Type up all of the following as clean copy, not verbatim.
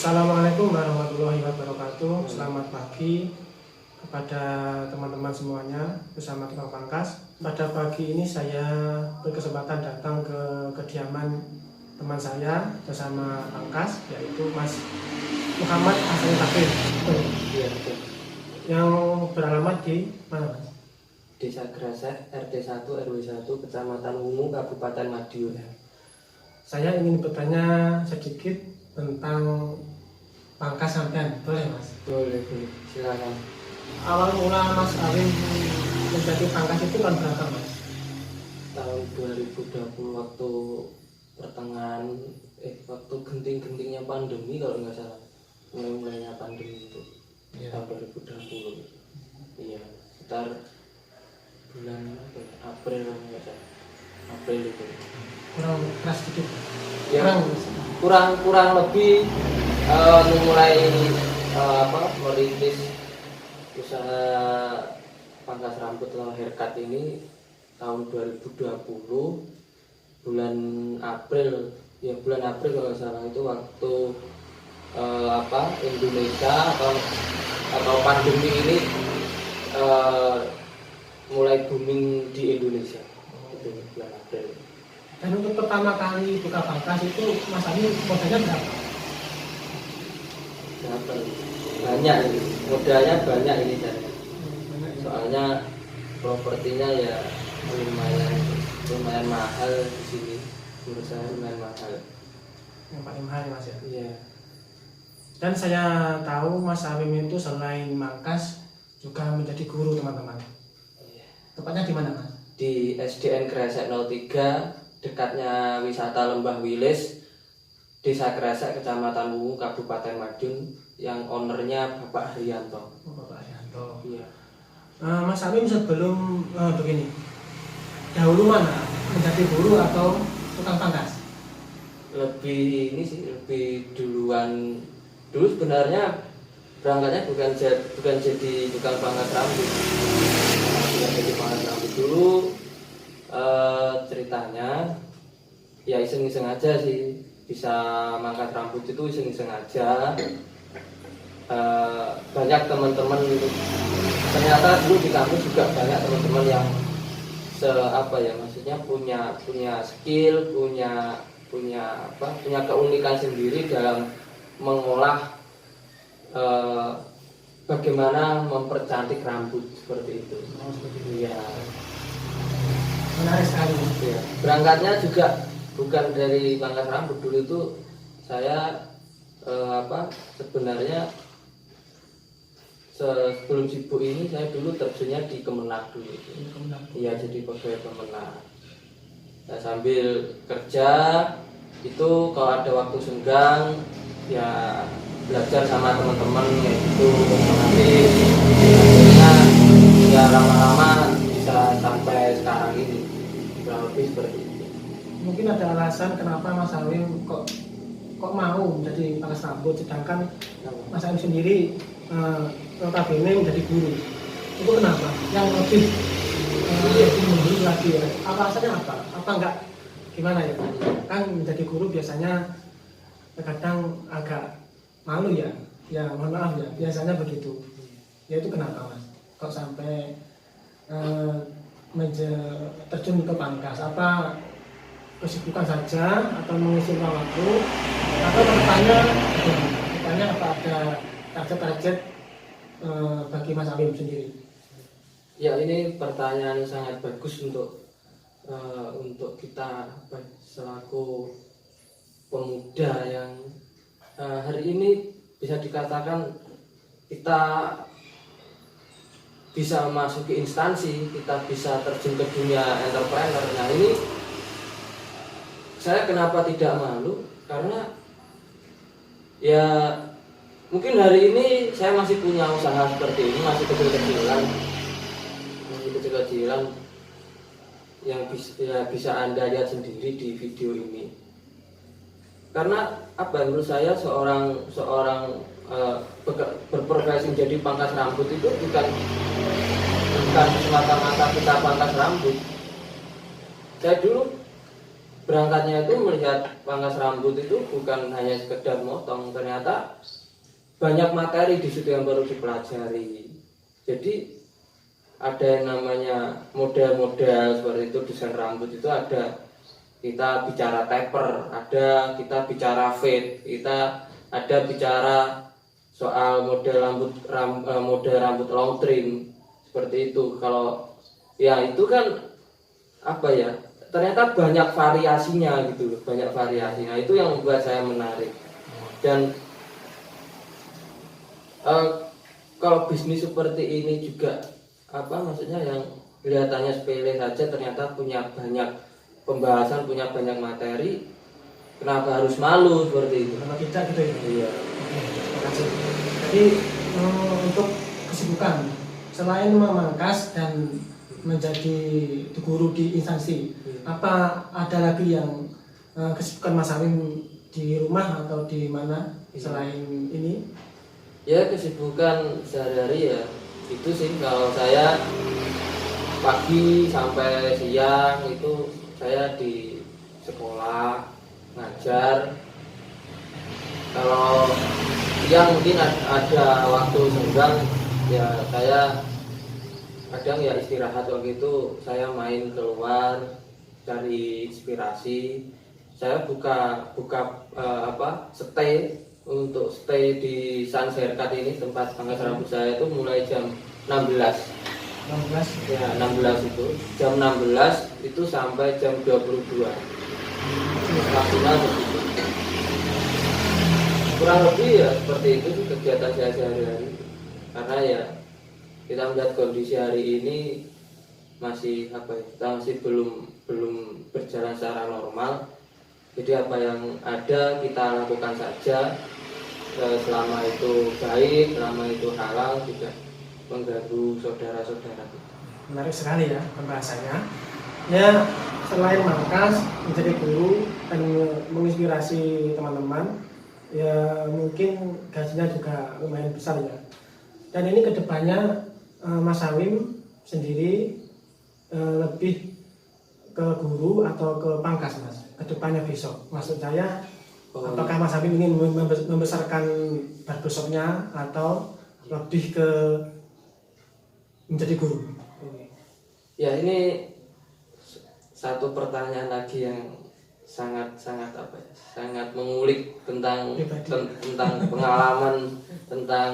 Assalamualaikum warahmatullahi wabarakatuh. Selamat pagi kepada teman-teman semuanya bersama Tukang Pangkas. Pada pagi ini saya berkesempatan datang ke kediaman teman saya bersama Pangkas, yaitu Mas Muhammad Hasan Takir. Yang beralamat di mana, Mas? Desa Grasek, RT 1 RW 1, Kecamatan Wungu, Kabupaten Madiun. Saya ingin bertanya sedikit tentang Pangkas sampean, boleh Mas? Boleh, silakan. Awal mula Mas Awin menjadi Pangkas itu kan berapa, Mas? Tahun 2020 waktu pertengahan waktu genting-gentingnya pandemi kalau nggak salah, mulainya pandemi itu tahun 2020. Iya, sekitar bulan April kalau nggak salah, April itu. Kurang keras sedikit. Ya, kurang lebih mulai merintis usaha pangkas rambut atau haircut ini tahun 2020 bulan April kalau nggak salah, itu waktu Indonesia atau pandemi ini mulai booming di Indonesia. Itu bulan April. Dan untuk pertama kali buka Pangkas itu Mas Awin modalnya berapa? Banyak ini, modalnya banyak ini saya. Soalnya propertinya ya lumayan mahal di sini. Menurut saya lumayan mahal. Yang paling mahal Mas ya? Iya. Dan saya tahu Mas Awin itu selain Pangkas juga menjadi guru, teman-teman. Iya. Tepatnya di mana, Mas? Di SDN Grasek 03, dekatnya wisata Lembah Wilis, Desa Grasek, Kecamatan Wungu, Kabupaten Madiun, yang ownernya Bapak Haryanto. Oh, Bapak Haryanto. Iya. Mas Awin sebelum begini, dahulu mana? Menjadi guru atau tukang pangkas? Lebih ini sih, lebih duluan. Dulu sebenarnya berangkatnya bukan jadi tukang pangkas rambut. Bukan jadi pangkas rambut dulu. Ceritanya ya iseng-iseng aja sih, bisa mangkat rambut itu iseng-iseng aja. Banyak teman-teman gitu. Ternyata dulu di kampus juga banyak teman-teman yang maksudnya punya skill, punya keunikan sendiri dalam mengolah bagaimana mempercantik rambut seperti itu. Oh, seperti itu. Iya. Menarik sekali. Ya, berangkatnya juga bukan dari pangkas rambut. Dulu itu saya sebenarnya sebelum sibuk ini saya dulu terjunnya di Kemenak dulu. Iya, jadi pegawai Kemenak. Nah, sambil kerja itu kalau ada waktu senggang ya belajar sama teman-teman kayak gitu, nanti akhirnya ya lama-lama bisa sampai sekarang ini, kurang lebih seperti itu. Mungkin ada alasan kenapa Mas Awin kok mau menjadi pangkas rambut, sedangkan Mas Awin sendiri notabene menjadi guru. Itu kenapa? Yang lebih mundur lagi ya. Alasannya apa? Apa enggak gimana ya Pak? Kan menjadi guru biasanya kadang agak malu ya. Ya mohon maaf ya, biasanya begitu. Ya itu kenapa Mas? Kok sampai terjun ke pangkas? Apa kesibukan saja atau mengisi waktu, atau kedepannya apa ada target bagi Mas Awin sendiri? Ya, ini pertanyaan sangat bagus untuk kita selaku pemuda yang hari ini bisa dikatakan kita bisa memasuki instansi, kita bisa terjun ke dunia entrepreneur. Nah, ini saya kenapa tidak malu? Karena ya mungkin hari ini saya masih punya usaha seperti ini, masih kecil-kecilan yang bisa Anda lihat sendiri di video ini. Karena menurut saya seorang berprofesi menjadi pangkas rambut itu bukan semata-mata kita pangkas rambut. Saya dulu berangkatnya itu melihat pangkas rambut itu bukan hanya sekedar motong, ternyata banyak materi di situ yang perlu dipelajari. Jadi ada yang namanya model-model seperti itu, desain rambut itu ada, kita bicara taper, ada kita bicara fade, kita ada bicara soal model rambut long trim seperti itu. Kalau ya itu kan apa ya, ternyata banyak variasinya gitu loh, banyak variasinya. Itu yang membuat saya menarik. Dan kalau bisnis seperti ini juga apa maksudnya, yang kelihatannya sepele saja ternyata punya banyak pembahasan, punya banyak materi. Kenapa harus malu seperti itu? Kalau tidak gitu ya. Iya. Oke, terima kasih. Jadi untuk kesibukan selain memangkas dan menjadi guru di instansi, apa ada lagi yang kesibukan Mas Salim di rumah atau di mana selain ini? Ya, kesibukan sehari-hari ya itu sih. Kalau saya pagi sampai siang itu saya di sekolah ngajar. Kalau siang mungkin ada waktu senggang ya saya kadang ya istirahat, waktu itu saya main keluar cari inspirasi. Saya buka stay di Sun Haircut ini, tempat pangkas rambut saya itu mulai jam 16. 16 Ya, 16 itu. Jam 16 itu sampai jam 22. Maksimal begitu. Kurang lebih ya seperti itu sih kegiatan saya sehari-hari. Karena ya kita melihat kondisi hari ini masih kita masih belum berjalan secara normal. Jadi apa yang ada kita lakukan saja, selama itu baik, selama itu halal, tidak mengganggu saudara-saudara kita. Menarik sekali ya pembahasannya. Ya, selain mangkas, menjadi guru dan menginspirasi teman-teman, ya mungkin gajinya juga lumayan besar ya. Dan ini kedepannya Mas Salim sendiri lebih ke guru atau ke pangkas, Mas? Kedepannya besok, maksud saya, apakah Mas Salim ingin membesarkan barbershopnya atau lebih ke menjadi guru? Ya, ini satu pertanyaan lagi yang sangat mengulik tentang pengalaman tentang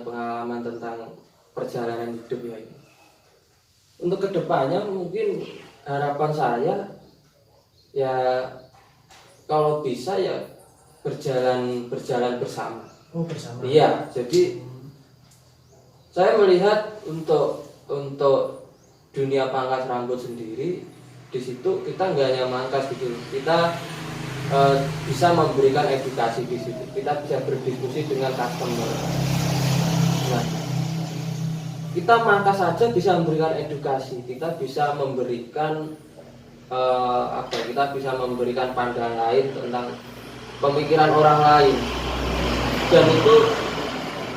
pengalaman tentang perjalanan hidup ya ini. Untuk kedepannya mungkin harapan saya ya kalau bisa ya berjalan bersama. Oh, bersama. Iya, jadi saya melihat untuk dunia pangkas rambut sendiri, di situ kita nggak hanya mangkas gitu, kita bisa memberikan edukasi di situ, kita bisa berdiskusi dengan customer. Nah, kita mangkas saja bisa memberikan edukasi, kita bisa memberikan kita bisa memberikan pandangan lain tentang pemikiran orang lain, dan itu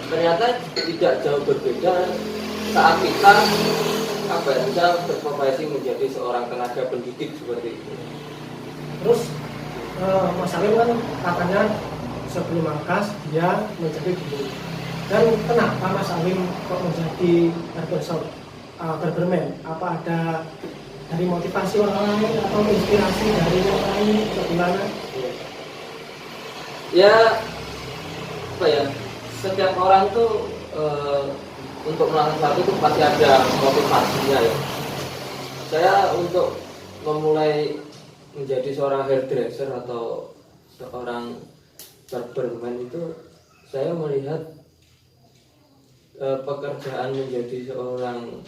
ternyata tidak jauh berbeda saat kita bisa berprofesi menjadi seorang tenaga pendidik seperti itu. Terus Mas Salim kan katanya sebelum mangkas dia menjadi guru. Dan kenapa Mas Salim kok menjadi barbershop barberman? Apa ada dari motivasi orang lain atau inspirasi dari orang lain atau gimana? Ya setiap orang tuh untuk melakukan sesuatu itu pasti ada motivasinya ya. Saya untuk memulai menjadi seorang hairdresser atau seorang barberman itu, saya melihat pekerjaan menjadi seorang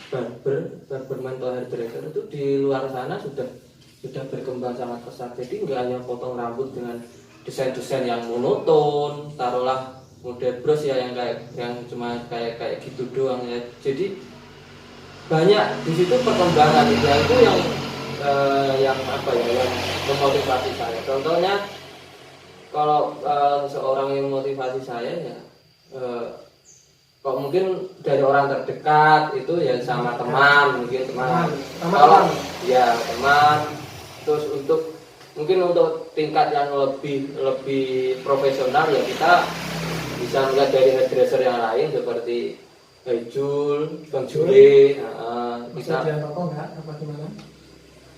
barberman atau hairdresser itu di luar sana sudah berkembang sangat pesat. Jadi nggak hanya potong rambut dengan desain-desain yang monoton, taruhlah model bros ya, yang cuma kayak gitu doang ya. Jadi banyak di situ perkembangan itu yang memotivasi saya. Contohnya kalau seorang yang memotivasi saya ya kok mungkin dari orang terdekat itu ya sama teman, mungkin teman. Kalau ya teman Terus mungkin untuk tingkat yang lebih profesional ya kita bisa melihat dari hairdresser yang lain seperti Jul, Bang Jule. Bisa dia toko nggak apa gimana?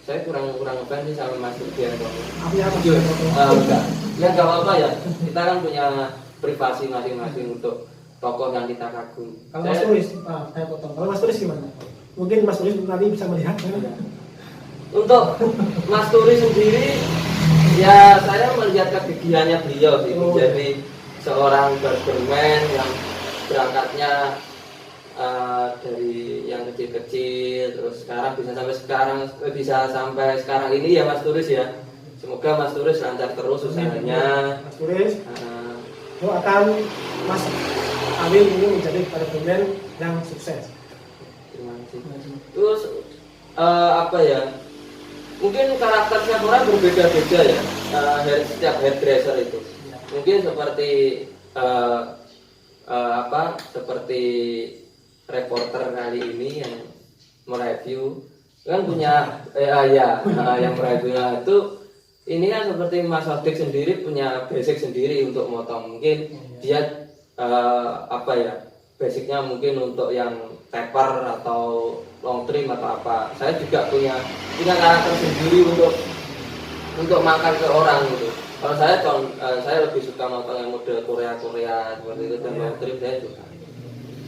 Saya kurang ngefans sih sama Mas Rudian kok. Apa Jul? Enggak. Ya nggak apa-apa ya. Kita kan punya privasi masing-masing untuk tokoh yang kita kagum. Kalau Mas Turis, saya potong. Kalau Mas Turis gimana? Mungkin Mas Turis nanti bisa melihat. Untuk Mas Turis sendiri, ya saya melihat kegigihannya beliau sih menjadi seorang barberman yang berangkatnya dari yang kecil-kecil, terus bisa sampai sekarang ini ya Mas Turis ya. Semoga Mas Turis lancar terus usahanya. Mas Turis, doakan Mas Awil ini menjadi barberman yang sukses. Terima kasih. Terus apa ya? Mungkin karakter setiap orang berbeda-beda ya, setiap hairdresser itu. Mungkin seperti seperti reporter kali ini yang mereview kan punya yang mereviewnya itu ini kan seperti Mas Odik sendiri punya basic sendiri untuk motong. Mungkin dia basicnya mungkin untuk yang taper atau long trim atau apa. Saya juga punya karakter sendiri untuk makan ke orang gitu. Kalau saya lebih suka makan yang model Korea seperti itu dan long trim saya suka.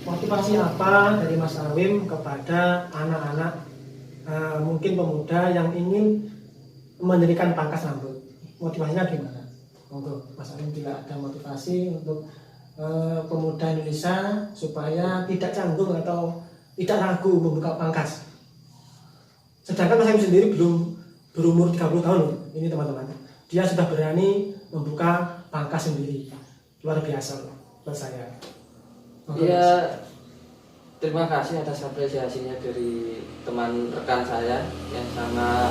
Motivasi apa dari Mas Awim kepada anak-anak mungkin pemuda yang ingin mendirikan pangkas rambut? Motivasinya gimana? Untuk Mas Awim tidak ada motivasi untuk pemuda Indonesia supaya tidak canggung atau tidak ragu membuka pangkas. Sedangkan Mas Awim sendiri belum berumur 30 tahun loh, ini teman-teman. Dia sudah berani membuka pangkas sendiri. Luar biasa loh buat saya. Ya, terima kasih atas apresiasinya dari teman rekan saya yang sama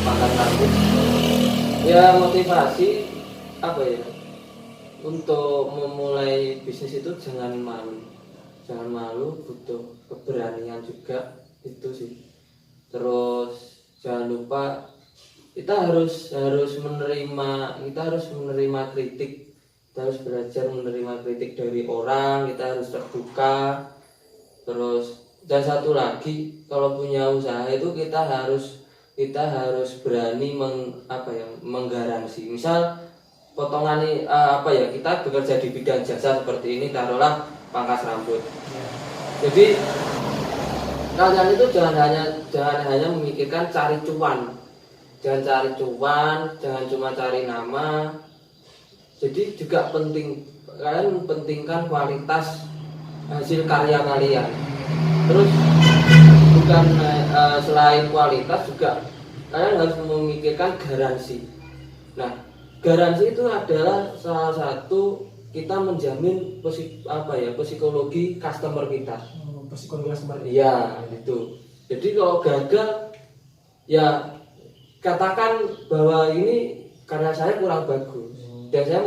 pangkas rambut. Ya, motivasi apa ya? Untuk memulai bisnis itu jangan malu, butuh keberanian juga itu sih. Terus jangan lupa kita harus menerima kritik, kita harus belajar menerima kritik dari orang, kita harus terbuka. Terus dan satu lagi, kalau punya usaha itu kita harus berani menggaransi. Misal potongan kita bekerja di bidang jasa seperti ini, taruhlah pangkas rambut. Jadi kalian itu jangan hanya memikirkan cari cuan, jangan cuma cari nama. Jadi juga kalian pentingkan kualitas hasil karya kalian. Terus bukan selain kualitas juga kalian harus memikirkan garansi. Nah, garansi itu adalah salah satu kita menjamin psikologi customer kita. Psikologi customer. Iya, gitu. Jadi kalau gagal, ya katakan bahwa ini karena saya kurang bagus dan saya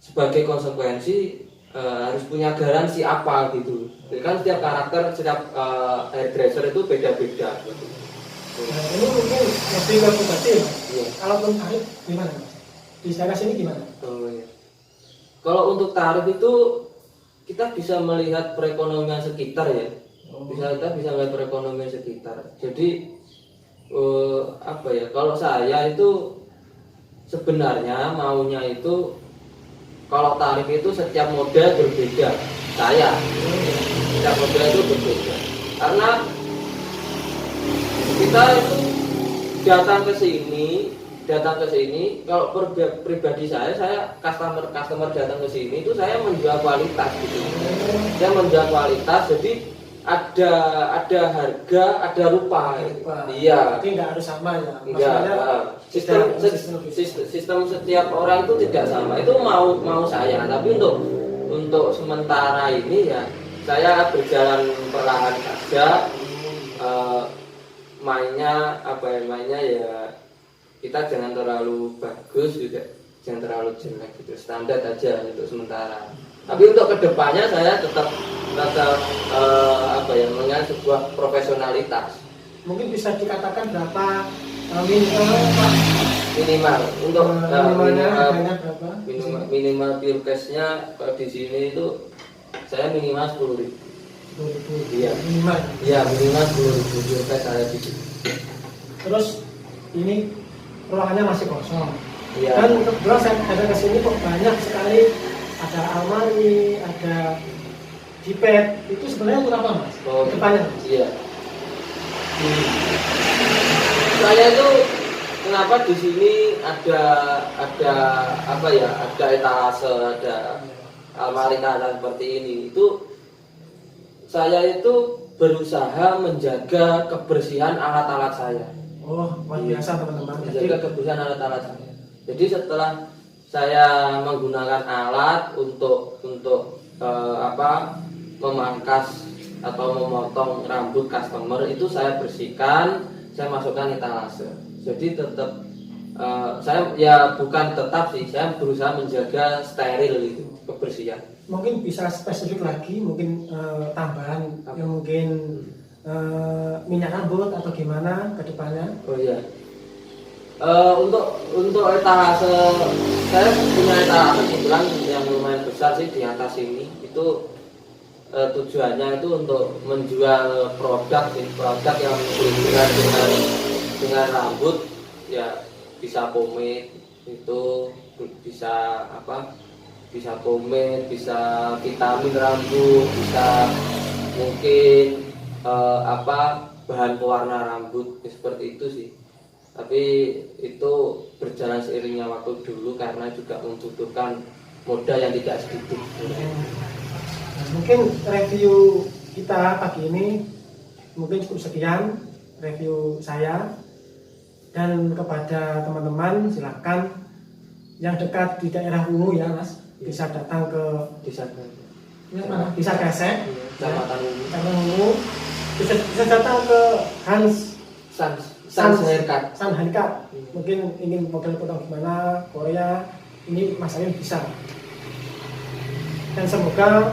sebagai konsekuensi harus punya garansi apa gitu. Jadi kan setiap karakter, setiap hairdresser itu beda-beda. Gitu. Nah, ini mungkin lebih ke pribadi ya. Iya. Kalau untuk tarif gimana Mas? Di daerah sini gimana? Oh, iya. Kalau untuk tarif itu kita bisa melihat perekonomian sekitar ya. Kita bisa melihat perekonomian sekitar. Jadi kalau saya itu sebenarnya maunya itu kalau tarif itu setiap model berbeda. Setiap model itu berbeda. Karena kita itu datang ke sini kalau pribadi saya customer datang ke sini itu saya menjual kualitas gitu. Saya menjual kualitas, jadi ada harga, ada rupa. Iya. Jadi nggak harus sama ya. Sistem setiap orang itu tidak sama. Itu mau saya, tapi untuk sementara ini ya saya berjalan perlahan saja. Mainnya ya kita jangan terlalu bagus juga jangan terlalu jelek gitu, standar aja untuk sementara. Tapi untuk kedepannya saya tetap mengenai sebuah profesionalitas. Mungkin bisa dikatakan berapa Pak, Minimal untuk minimalnya harganya berapa? minimal pure cash-nya kalau di sini itu saya minimal 10.000. 10.000. Iya. Minimal. Iya, minimal 10.000 pure cash saya di sini. Terus ini ruangannya masih kosong. Iya. Dan kebetulan saya ada ke sini kok banyak sekali, ada almari, ada jipet. Itu sebenarnya untuk apa, Mas? Oh, Depannya. iya. Saya itu kenapa di sini ada apa ya, ada etalase, ada almari kaca seperti ini, itu saya itu berusaha menjaga kebersihan alat-alat saya. Oh, luar biasa teman-teman. Menjaga kebersihan alat-alat saya. Jadi setelah saya menggunakan alat untuk memangkas atau memotong rambut customer, itu saya bersihkan, saya masukkan etalase. Jadi tetap saya ya bukan tetap sih, saya berusaha menjaga steril itu, kebersihan. Mungkin bisa spesifik lagi, mungkin tambahan yang mungkin minyak rambut atau gimana ke depannya? Oh iya. Untuk etalase, saya punya etalase kebetulan yang lumayan besar sih di atas ini. Itu tujuannya itu untuk menjual produk yang berhubungan dengan rambut, ya bisa pomade, itu bisa bisa pomade, bisa vitamin rambut, bisa mungkin bahan pewarna rambut, seperti itu sih. Tapi itu berjalan seiringnya waktu dulu karena juga membutuhkan modal yang tidak sedikit. Nah, mungkin review kita pagi ini mungkin cukup sekian review saya, dan kepada teman-teman silakan yang dekat di daerah Ungu ya Mas, bisa datang ke bisa Kresek, Kecamatan Ungu, bisa datang ke Sans Haircut. Mungkin ingin model potong gimana Korea, ini Mas Awim bisa. Dan semoga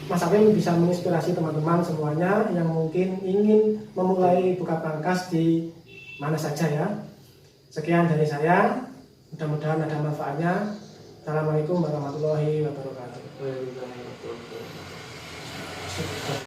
Mas Awim bisa menginspirasi teman-teman semuanya yang mungkin ingin memulai buka pangkas di mana saja ya. Sekian dari saya, mudah-mudahan ada manfaatnya. Assalamualaikum warahmatullahi wabarakatuh.